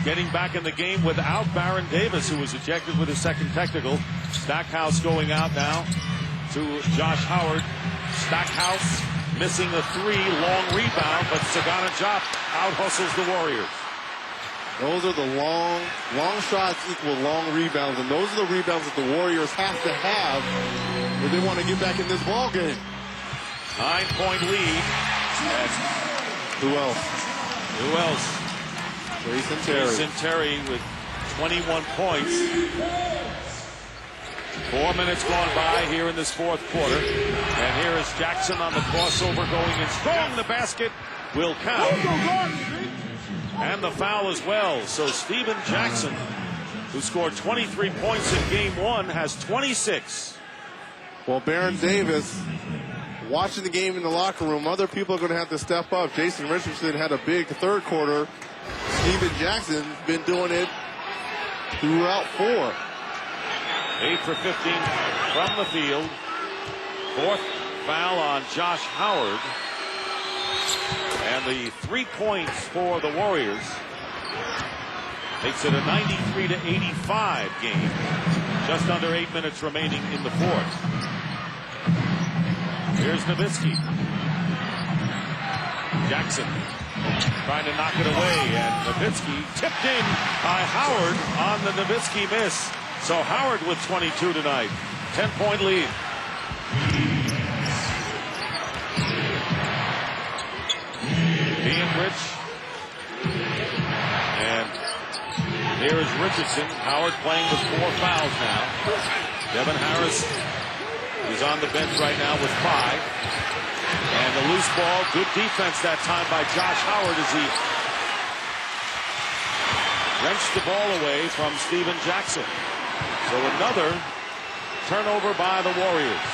getting back in the game without Baron Davis, who was ejected with his second technical. Stackhouse going out now to Josh Howard. Stackhouse missing a 3, long rebound, but Sagana Diop out-hustles the Warriors. Those are the long shots equal long rebounds, and those are the rebounds that the Warriors have to have if they want to get back in this ball game. 9-point lead. And who else? Jason Terry. Jason Terry with 21 points. 4 minutes gone by here in this fourth quarter. And here is Jackson on the crossover going in strong. The basket will count. And the foul as well. So Stephen Jackson, who scored 23 points in game 1, has 26. Well, Baron Davis, watching the game in the locker room, other people are going to have to step up. Jason Richardson had a big third quarter. Stephen Jackson's been doing it throughout 4. 8 for 15 from the field. 4th foul on Josh Howard. And the 3 points for the Warriors makes it a 93-85 game. Just under 8 minutes remaining in the fourth. Here's Nowitzki. Jackson trying to knock it away, and Nowitzki tipped in by Howard on the Nowitzki miss. So Howard with 22 tonight. 10-point lead. Rich. And here is Richardson. Howard playing with 4 fouls now. Devin Harris is on the bench right now with 5. And the loose ball. Good defense that time by Josh Howard as he wrenched the ball away from Stephen Jackson. So another turnover by the Warriors.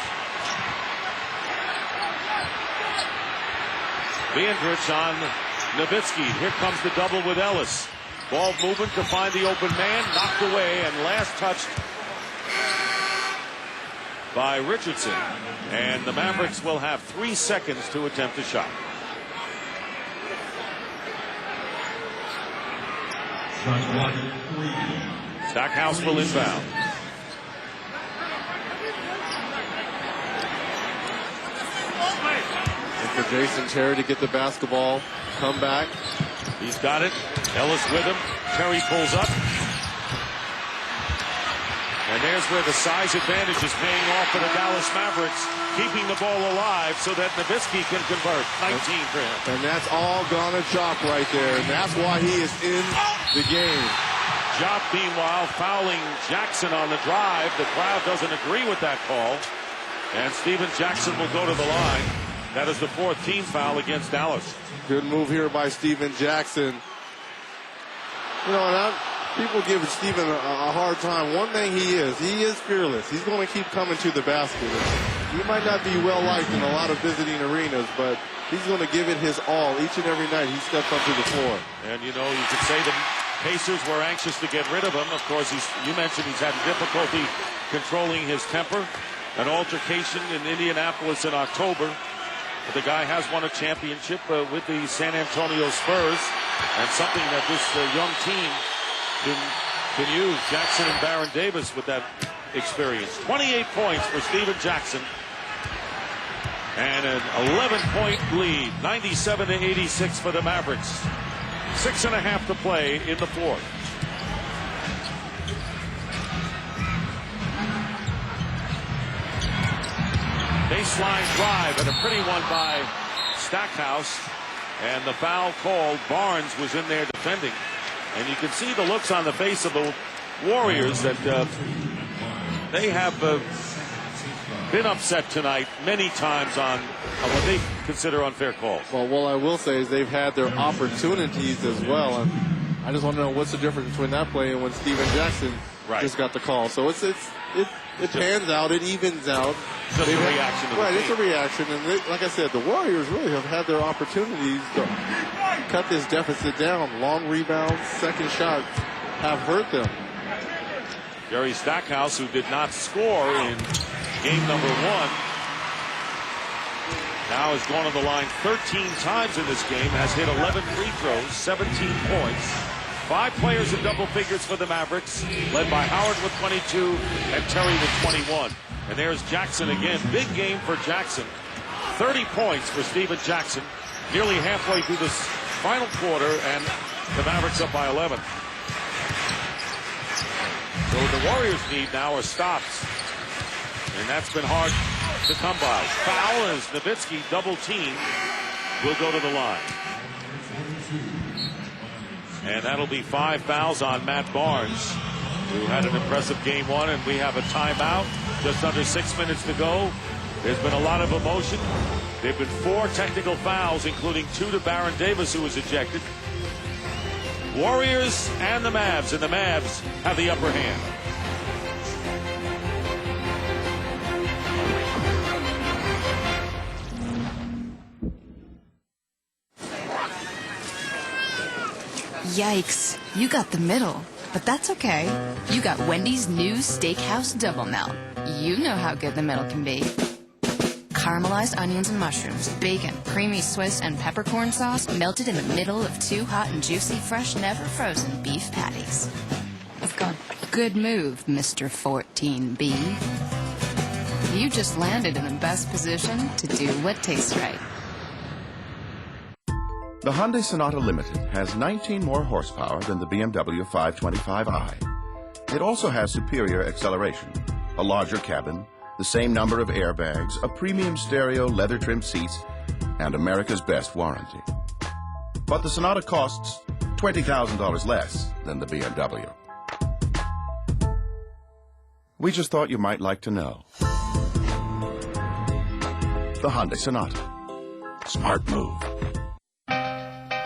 Beandrich on Nowitzki. Here comes the double with Ellis. Ball moving to find the open man. Knocked away and last touched by Richardson. And the Mavericks will have 3 seconds to attempt a shot. Stackhouse will inbound. For Jason Terry to get the basketball, come back. He's got it. Ellis with him. Terry pulls up. And there's where the size advantage is paying off for the Dallas Mavericks, keeping the ball alive so that Nowitzki can convert. 19 for him. And that's all gone to Diop right there. And that's why he is in the game. Diop, meanwhile, fouling Jackson on the drive. The crowd doesn't agree with that call. And Stephen Jackson will go to the line. That is the 4th team foul against Dallas. Good move here by Stephen Jackson. You know, and people give Stephen a hard time. One thing he is fearless. He's going to keep coming to the basket. He might not be well liked in a lot of visiting arenas, but he's going to give it his all each and every night he steps onto the floor. And, you know, you could say the Pacers were anxious to get rid of him. Of course, you mentioned he's had difficulty controlling his temper. An altercation in Indianapolis in October. But the guy has won a championship with the San Antonio Spurs, and something that this young team can use. Jackson and Baron Davis with that experience. 28 points for Stephen Jackson. And an 11-point lead, 97-86 for the Mavericks. 6.5 to play in the fourth. Baseline drive and a pretty one by Stackhouse. And the foul called. Barnes was in there defending. And you can see the looks on the face of the Warriors that they have been upset tonight many times on what they consider unfair calls. Well, what I will say is they've had their opportunities as well. And I just want to know what's the difference between that play and when Stephen Jackson just got the call. So it pans out, it evens out. Just a reaction to the right, team. It's a reaction. And like I said, the Warriors really have had their opportunities to cut this deficit down. Long rebounds, second shots have hurt them. Jerry Stackhouse, who did not score in game number 1, now has gone to the line 13 times in this game, has hit 11 free throws, 17 points. 5 players in double figures for the Mavericks, led by Howard with 22 and Terry with 21. And there's Jackson again. Big game for Jackson. 30 points for Stephen Jackson. Nearly halfway through this final quarter, and the Mavericks up by 11. So the Warriors need now are stops. And that's been hard to come by. Foul as Nowitzki double team will go to the line. And that'll be 5 fouls on Matt Barnes, who had an impressive game 1, and we have a timeout. Just under 6 minutes to go. There's been a lot of emotion. There have been 4 technical fouls, including 2 to Baron Davis, who was ejected. Warriors and the Mavs have the upper hand. Yikes, you got the middle, but that's okay. You got Wendy's new Steakhouse Double Melt. You know how good the middle can be. Caramelized onions and mushrooms, bacon, creamy Swiss, and peppercorn sauce melted in the middle of 2 hot and juicy, fresh, never frozen beef patties. Let's go. Good move, Mr. 14B. You just landed in the best position to do what tastes right. The Hyundai Sonata Limited has 19 more horsepower than the BMW 525i. It also has superior acceleration, a larger cabin, the same number of airbags, a premium stereo leather-trimmed seats, and America's best warranty. But the Sonata costs $20,000 less than the BMW. We just thought you might like to know. The Hyundai Sonata. Smart move.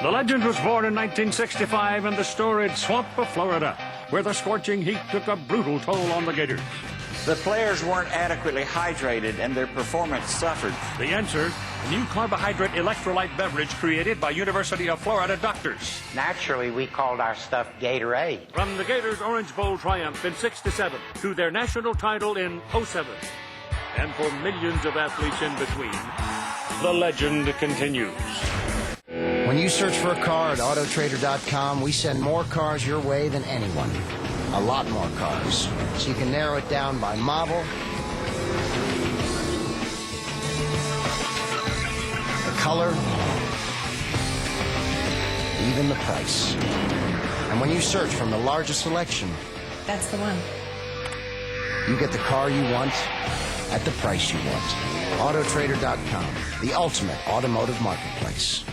The legend was born in 1965 in the storied swamp of Florida, where the scorching heat took a brutal toll on the Gators. The players weren't adequately hydrated and their performance suffered. The answer, a new carbohydrate electrolyte beverage created by University of Florida doctors. Naturally, we called our stuff Gatorade. From the Gators' Orange Bowl triumph in '67 to their national title in '07, and for millions of athletes in between, the legend continues. When you search for a car at Autotrader.com, we send more cars your way than anyone. A lot more cars. So you can narrow it down by model, the color, even the price. And when you search from the largest selection, That's the one. you get the car you want at the price you want. Autotrader.com, the ultimate automotive marketplace.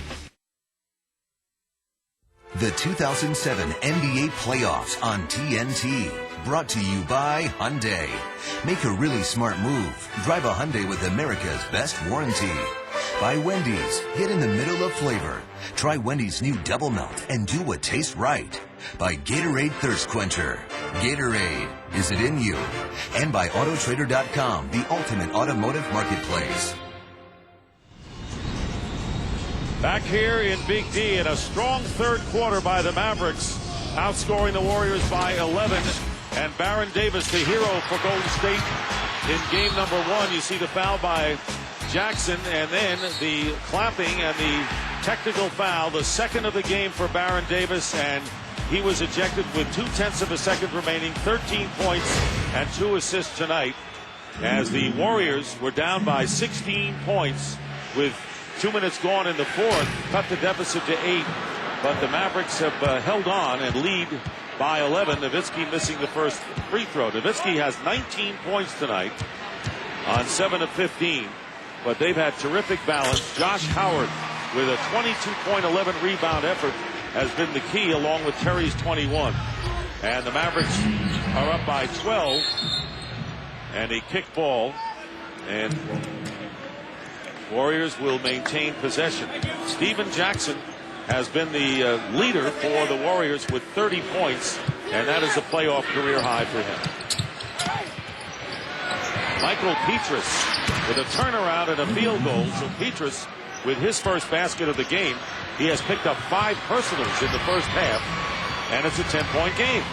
The 2007 NBA Playoffs on TNT. Brought to you by Hyundai. Make a really smart move. Drive a Hyundai with America's best warranty. By Wendy's. Get in the middle of flavor. Try Wendy's new Double Melt and do what tastes right. By Gatorade Thirst Quencher. Gatorade. Is it in you? And by Autotrader.com, the ultimate automotive marketplace. Back here in Big D in a strong third quarter by the Mavericks, outscoring the Warriors by 11. And Baron Davis, the hero for Golden State in game number 1. You see the foul by Jackson, and then the clapping and the technical foul, the second of the game for Baron Davis, and he was ejected with 0.2 of a second remaining, 13 points and 2 assists tonight, as the Warriors were down by 16 points with 2 minutes gone in the fourth, cut the deficit to 8, but the Mavericks have held on and lead by 11. Nowitzki missing the first free throw. Nowitzki has 19 points tonight on 7 of 15, but they've had terrific balance. Josh Howard with a 22-point, 11-rebound effort has been the key, along with Terry's 21. And the Mavericks are up by 12, and a kick ball, and Warriors will maintain possession. Stephen Jackson has been the leader for the Warriors with 30 points, and that is a playoff career high for him. Michael Petrus with a turnaround and a field goal. So Petrus, with his first basket of the game, he has picked up 5 personals in the first half, and it's a 10-point game.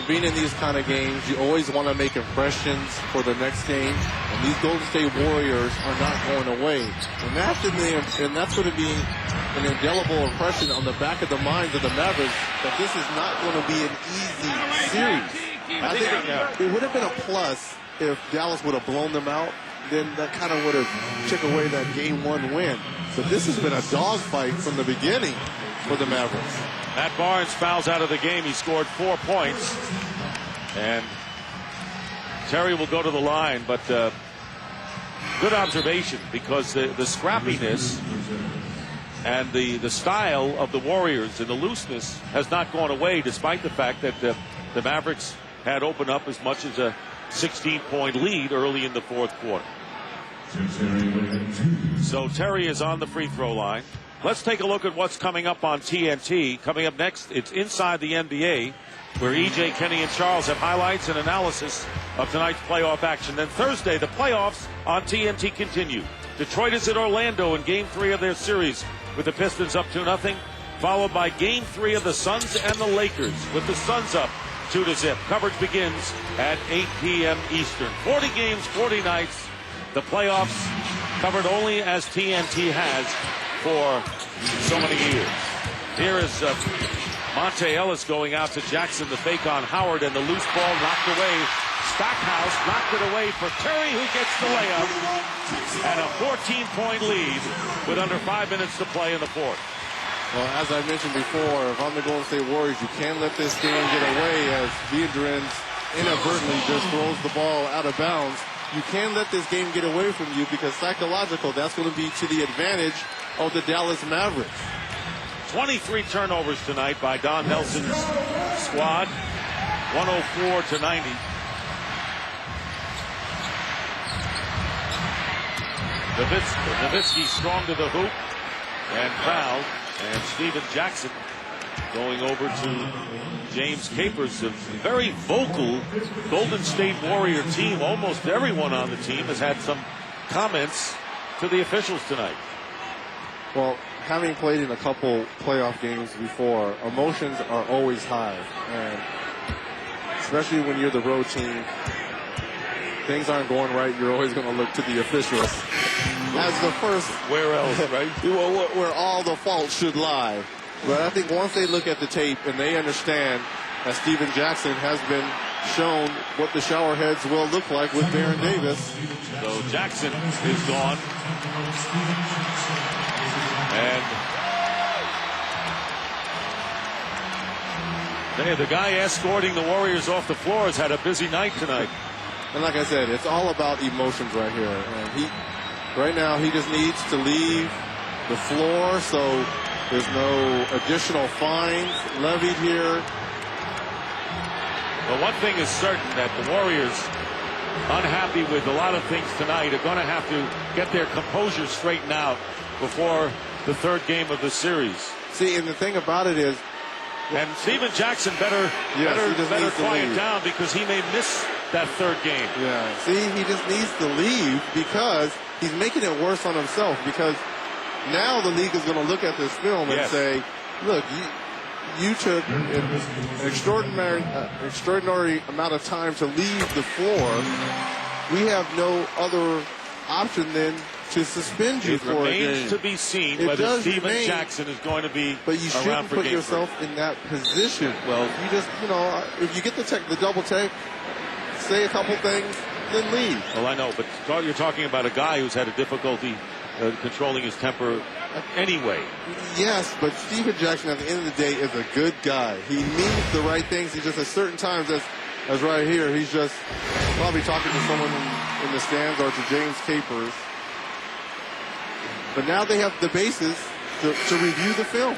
being in these kind of games, you always want to make impressions for the next game. And these Golden State Warriors are not going away. And that's going to be an indelible impression on the back of the minds of the Mavericks that this is not going to be an easy series. I think it would have been a plus if Dallas would have blown them out. Then that kind of would have took away that Game 1 win. But this has been a dogfight from the beginning for the Mavericks. Matt Barnes fouls out of the game. He scored 4 points. And Terry will go to the line, but good observation, because the scrappiness and the style of the Warriors and the looseness has not gone away, despite the fact that the Mavericks had opened up as much as a 16-point lead early in the fourth quarter. So Terry is on the free throw line. Let's take a look at what's coming up on TNT. Coming up next, it's Inside the NBA, where EJ, Kenny, and Charles have highlights and analysis of tonight's playoff action. Then Thursday, the playoffs on TNT continue. Detroit is at Orlando in Game 3 of their series, with the Pistons up 2-0, followed by Game 3 of the Suns and the Lakers, with the Suns up 2-0. Coverage begins at 8 p.m. Eastern. 40 games, 40 nights. The playoffs covered only as TNT has for so many years. Here is Monte Ellis going out to Jackson, the fake on Howard, and the loose ball knocked away. Stackhouse knocked it away for Terry, who gets the layup, and a 14-point lead with under 5 minutes to play in the fourth. Well, as I mentioned before, if I'm the Golden State Warriors, you can't let this game get away as Biedrins inadvertently just throws the ball out of bounds. You can't let this game get away from you, because psychological, that's going to be to the advantage of the Dallas Mavericks. 23 turnovers tonight by Don Nelson's squad, 104-90. Nowitzki strong to the hoop and fouled. And Steven Jackson going over to James Capers, a very vocal Golden State Warrior team. Almost everyone on the team has had some comments to the officials tonight. Well, having played in a couple playoff games before, emotions are always high. And especially when you're the road team, things aren't going right, you're always going to look to the officials as the first. Where else, right? Where all the fault should lie. But I think once they look at the tape and they understand that Steven Jackson has been shown what the shower heads will look like with Baron Davis. So Jackson is gone. And the guy escorting the Warriors off the floor has had a busy night tonight. And like I said, it's all about emotions right here. And right now he just needs to leave the floor, so there's no additional fines levied here. But one thing is certain, that the Warriors, unhappy with a lot of things tonight, are going to have to get their composure straightened out before the third game of the series. See, and the thing about it is, and Steven Jackson better quiet down, because he may miss that third game. Yeah, see, he just needs to leave, because he's making it worse on himself, because now the league is going to look at this film and say, look, you took an extraordinary amount of time to leave the floor. We have no other option than to suspend you for a game. It remains to be seen whether Steven Jackson is going to be around for game. But you shouldn't put yourself in that position. Well, you just, if you get the double take, say a couple things, then leave. Well, I know, but you're talking about a guy who's had a difficulty controlling his temper anyway. Yes, but Steven Jackson at the end of the day is a good guy. He means the right things. He just at certain times, as right here, he's just probably talking to someone in the stands or to James Capers. But now they have the basis to review the film.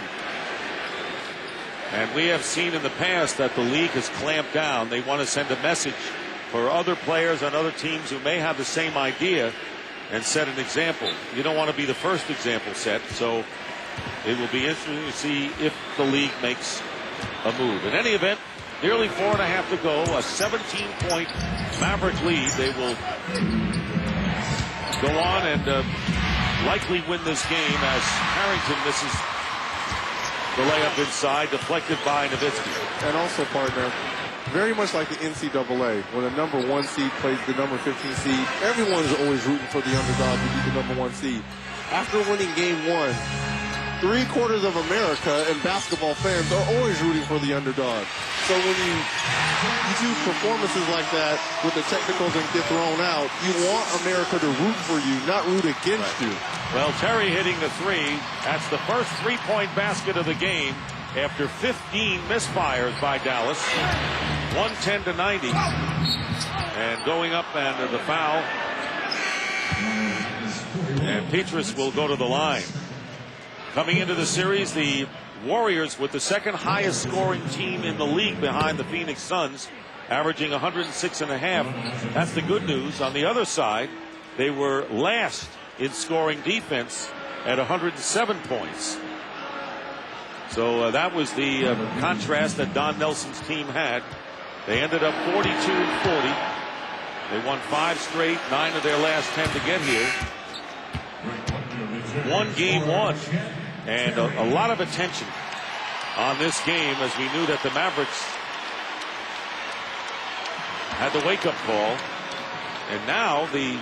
And we have seen in the past that the league has clamped down. They want to send a message for other players on other teams who may have the same idea and set an example. You don't want to be the first example set, so it will be interesting to see if the league makes a move. In any event, nearly 4.5 to go, a 17-point Maverick lead. They will go on and likely win this game, as Harrington misses the layup inside, deflected by Nowitzki. And also, partner, very much like the NCAA. When a number 1 seed plays the number 15 seed, everyone is always rooting for the underdog to beat the number 1 seed. After winning game 1, 3/4 of America and basketball fans are always rooting for the underdog. So when you do performances like that with the technicals and get thrown out, you want America to root for you, not root against you. Well, Terry hitting the 3. That's the first 3-point basket of the game after 15 misfires by Dallas. 110-90. And going up and the foul. And Petrus will go to the line. Coming into the series, the Warriors with the second highest scoring team in the league behind the Phoenix Suns, averaging 106.5. That's the good news. On the other side, they were last in scoring defense at 107 points. So that was the contrast that Don Nelson's team had. They ended up 42-40. They won 5 straight, 9 of their last 10 to get here. Won game 1. And a lot of attention on this game as we knew that the Mavericks had the wake-up call. And now the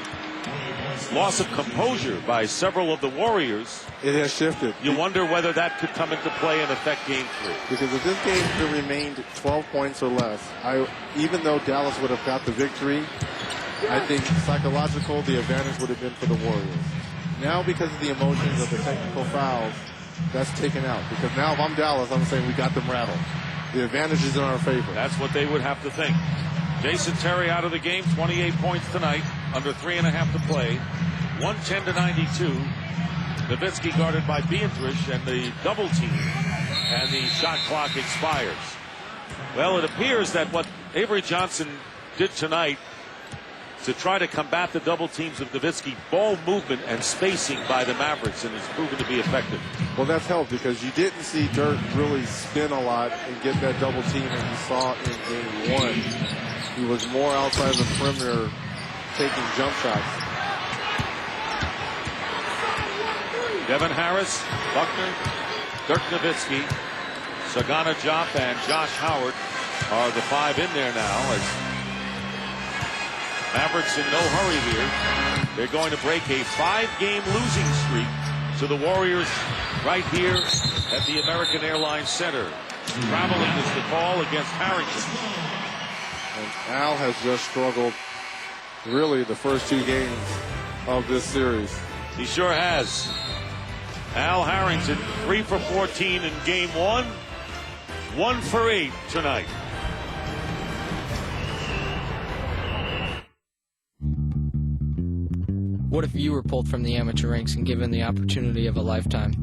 loss of composure by several of the Warriors. It has shifted. You wonder whether that could come into play and affect game 3. Because if this game had remained 12 points or less, even though Dallas would have got the victory, I think psychological, the advantage would have been for the Warriors. Now, because of the emotions of the technical fouls, that's taken out. Because now if I'm Dallas, I'm saying we got them rattled. The advantage is in our favor. That's what they would have to think. Jason Terry out of the game, 28 points tonight, under 3.5 to play. 110-92. Nowitzki guarded by Beatrice and the double team. And the shot clock expires. Well, it appears that what Avery Johnson did tonight to try to combat the double teams of Nowitzki, ball movement and spacing by the Mavericks, and it's proven to be effective. Well, that's helped because you didn't see Dirk really spin a lot and get that double team that you saw in game 1. He was more outside the perimeter taking jump shots. Devin Harris, Buckner, Dirk Nowitzki, Sagana Diop, and Josh Howard are the 5 in there now as Mavericks in no hurry here. They're going to break a 5-game losing streak to the Warriors right here at the American Airlines Center. Traveling is the call against Harrington. And Al has just struggled really the first 2 games of this series. He sure has. Al Harrington, 3 for 14 in game 1, 1 for 8 tonight. What if you were pulled from the amateur ranks and given the opportunity of a lifetime?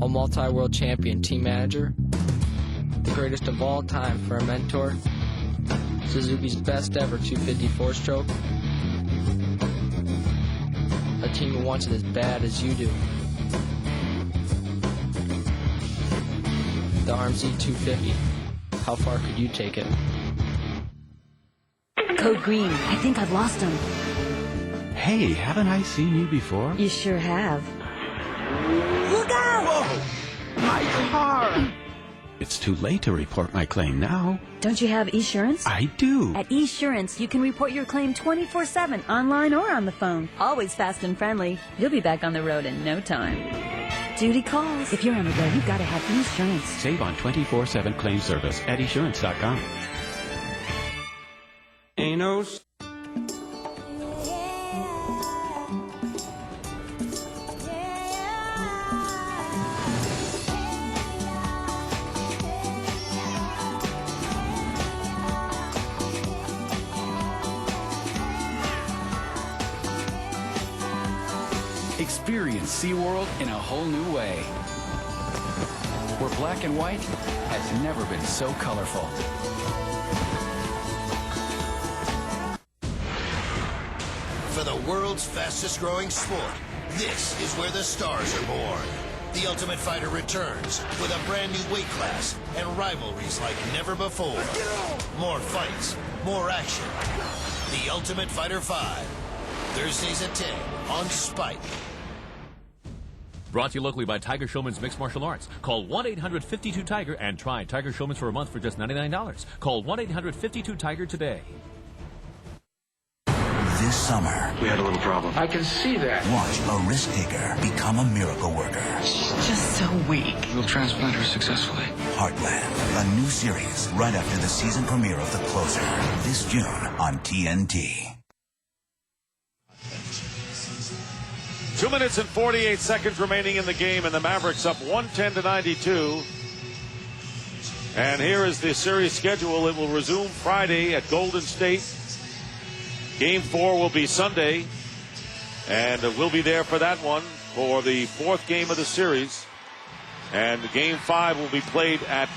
A multi-world champion team manager, the greatest of all time for a mentor, Suzuki's best ever 254 stroke, a team who wants it as bad as you do. The RMZ 250. How far could you take it? Code Green. I think I've lost him. Hey, haven't I seen you before? You sure have. Look out! Whoa! My car! It's too late to report my claim now. Don't you have Esurance? I do. At Esurance, you can report your claim 24/7, online or on the phone. Always fast and friendly. You'll be back on the road in no time. Duty calls. If you're on the road, you've got to have Esurance. Save on 24/7 claim service at Esurance.com. Anos. Experience SeaWorld in a whole new way, where black and white has never been so colorful. For the world's fastest growing sport, this is where the stars are born. The Ultimate Fighter returns with a brand new weight class and rivalries like never before. More fights, more action. The Ultimate Fighter 5. Thursdays at 10 on Spike. Brought to you locally by Tiger Showman's Mixed Martial Arts. Call 1-800-52-TIGER and try Tiger Showman's for a month for just $99. Call 1-800-52-TIGER today. This summer, We had a little problem. I can see that. watch a risk taker become a miracle worker. She's just so weak. We'll transplant her successfully. Heartland, a new series right after the season premiere of The Closer. This June on TNT. 2 minutes and 48 seconds remaining in the game, and the Mavericks up 110-92. And here is the series schedule. It will resume Friday at Golden State. Game 4 will be Sunday, and we'll be there for that one for the fourth game of the series. And the Game 5 will be played at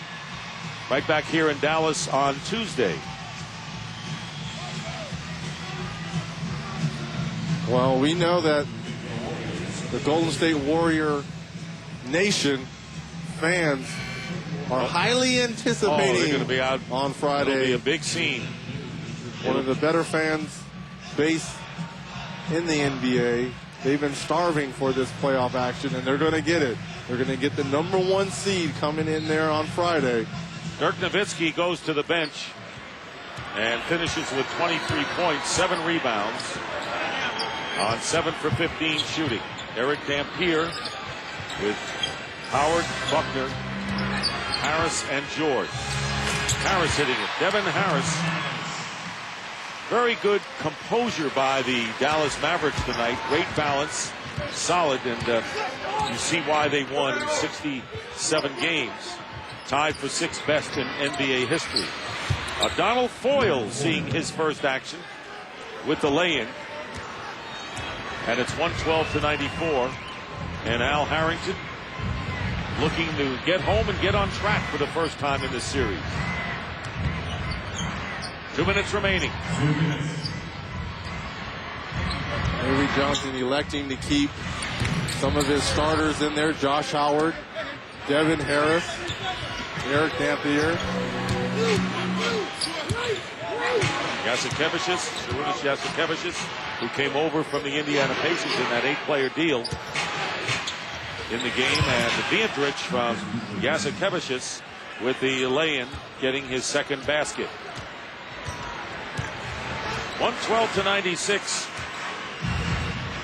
right back here in Dallas on Tuesday. Well, we know that the Golden State Warrior Nation fans are highly anticipating they're going to be out on Friday. It'll be a big scene. One of the better fans base in the NBA. They've been starving for this playoff action, and they're going to get it. They're going to get the #1 seed coming in there on Friday. Dirk Nowitzki goes to the bench and finishes with 23 points, 7 rebounds on 7 for 15 shooting. Eric Dampier with Howard, Buckner, Harris, and George. Harris hitting it. Devin Harris. Very good composure by the Dallas Mavericks tonight. Great balance, solid, and you see why they won 67 games. Tied for 6th best in NBA history. Donald Foyle seeing his first action with the lay-in. And it's 112-94. And Al Harrington looking to get home and get on track for the first time in this series. 2 minutes remaining. Avery Johnson electing to keep some of his starters in there. Josh Howard, Devin Harris, Eric Dampier. Jasikevicius, who came over from the Indiana Pacers in that 8-player deal in the game, and Viandrich from Jasikevicius with the lay-in, getting his second basket. 112-96.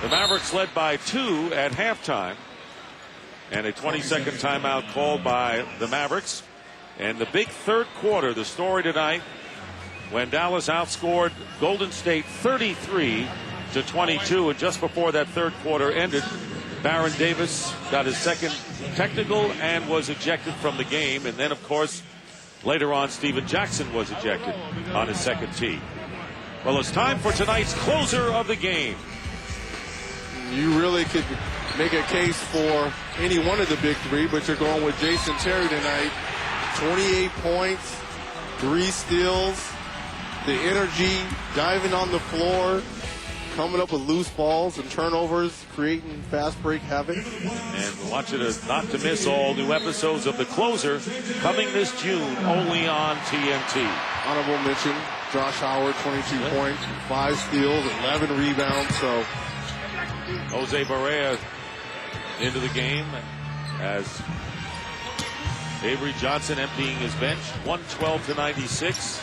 The Mavericks led by 2 at halftime, and a 20-second timeout called by the Mavericks. And the big third quarter, the story tonight, when Dallas outscored Golden State 33-22, and just before that third quarter ended, Baron Davis got his second technical and was ejected from the game. And then, of course, later on, Stephen Jackson was ejected on his second tee. Well, it's time for tonight's closer of the game. You really could make a case for any one of the big three, but you're going with Jason Terry tonight. 28 points, 3 steals, the energy, diving on the floor, coming up with loose balls and turnovers, creating fast break havoc. And we want you not to miss all new episodes of The Closer coming this June only on TNT. Honorable mention, Josh Howard, 22 points, 5 steals, 11 rebounds. So Jose Barea into the game as Avery Johnson emptying his bench. 112-96.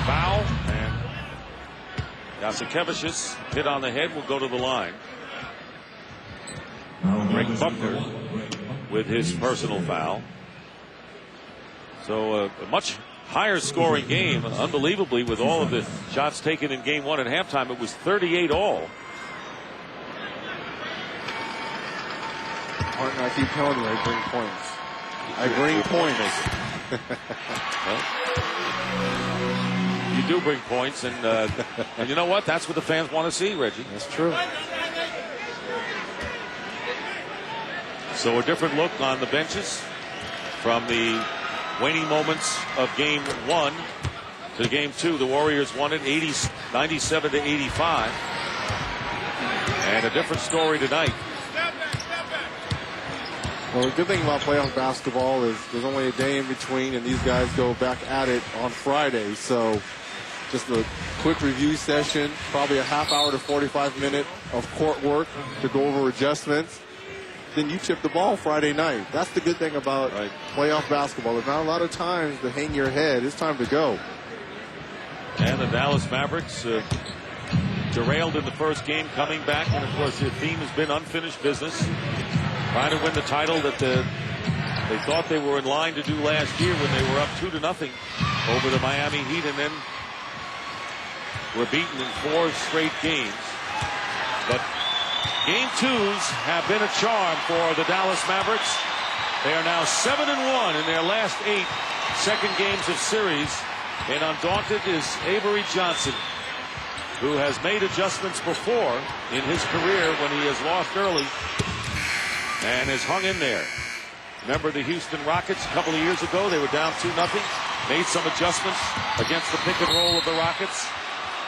Foul, and Jasikevicius hit on the head, will go to the line. Greg Buckner with his personal foul. So a much higher scoring game, unbelievably, with all of the shots taken in game 1 at halftime. It was 38 all. Martin, I keep telling you, I bring points. I bring points. Well, you do bring points, and you know what? That's what the fans want to see, Reggie. That's true. So a different look on the benches from the waning moments of game 1 to game 2. The Warriors won it 97-85. And a different story tonight. Well, the good thing about playoff basketball is there's only a day in between, and these guys go back at it on Friday. So just a quick review session, probably a half hour to 45 minute of court work to go over adjustments. Then you chip the ball Friday night. That's the good thing about playoff basketball. There's not a lot of times to hang your head. It's time to go. And the Dallas Mavericks derailed in the first game, coming back, and of course their theme has been unfinished business, trying to win the title that they thought they were in line to do last year when they were up 2-0 over the Miami Heat, and then were beaten in 4 straight games. But game 2s have been a charm for the Dallas Mavericks. They are now 7-1 in their last 8 second games of series, and undaunted is Avery Johnson, who has made adjustments before in his career when he has lost early and has hung in there. Remember the Houston Rockets a couple of years ago? They were down 2-0, made some adjustments against the pick and roll of the Rockets.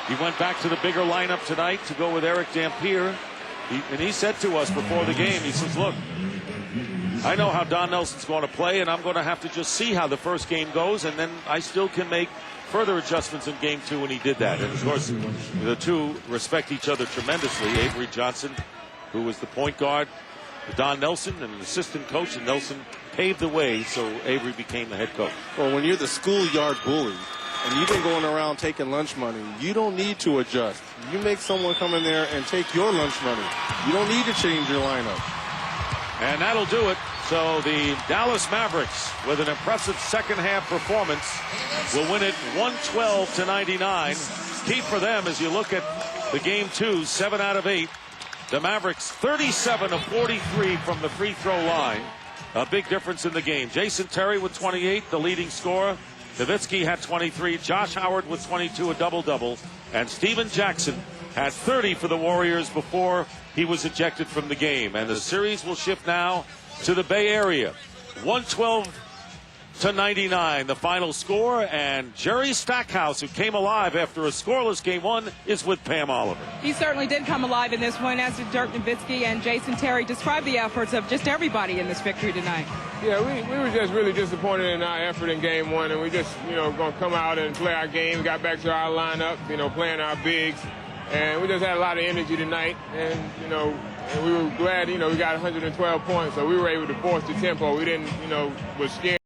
He went back to the bigger lineup tonight to go with Eric Dampier. And he said to us before the game, he says, look, I know how Don Nelson's going to play, and I'm going to have to just see how the first game goes, and then I still can make further adjustments in game 2, and he did that. And of course, the two respect each other tremendously. Avery Johnson, who was the point guard for Don Nelson and an assistant coach, and Nelson paved the way so Avery became the head coach. Well, when you're the schoolyard bully and you've been going around taking lunch money, you don't need to adjust. You make someone come in there and take your lunch money. You don't need to change your lineup. And that'll do it. So the Dallas Mavericks, with an impressive second half performance, will win it 112-99. Key for them as you look at the game 2, 7 out of 8. The Mavericks 37 of 43 from the free throw line. A big difference in the game. Jason Terry with 28, the leading scorer. Nowitzki had 23. Josh Howard with 22, a double-double. And Steven Jackson had 30 for the Warriors before he was ejected from the game. And the series will shift now to the Bay Area. 112-99, the final score. And Jerry Stackhouse, who came alive after a scoreless game 1, is with Pam Oliver. He certainly did come alive in this one, as did Dirk Nowitzki and Jason Terry. Describe the efforts of just everybody in this victory tonight. Yeah, we were just really disappointed in our effort in game 1, and we just, going to come out and play our game. We got back to our lineup, playing our bigs, and we just had a lot of energy tonight, and, and we were glad, we got 112 points, so we were able to force the tempo. We didn't, was scared.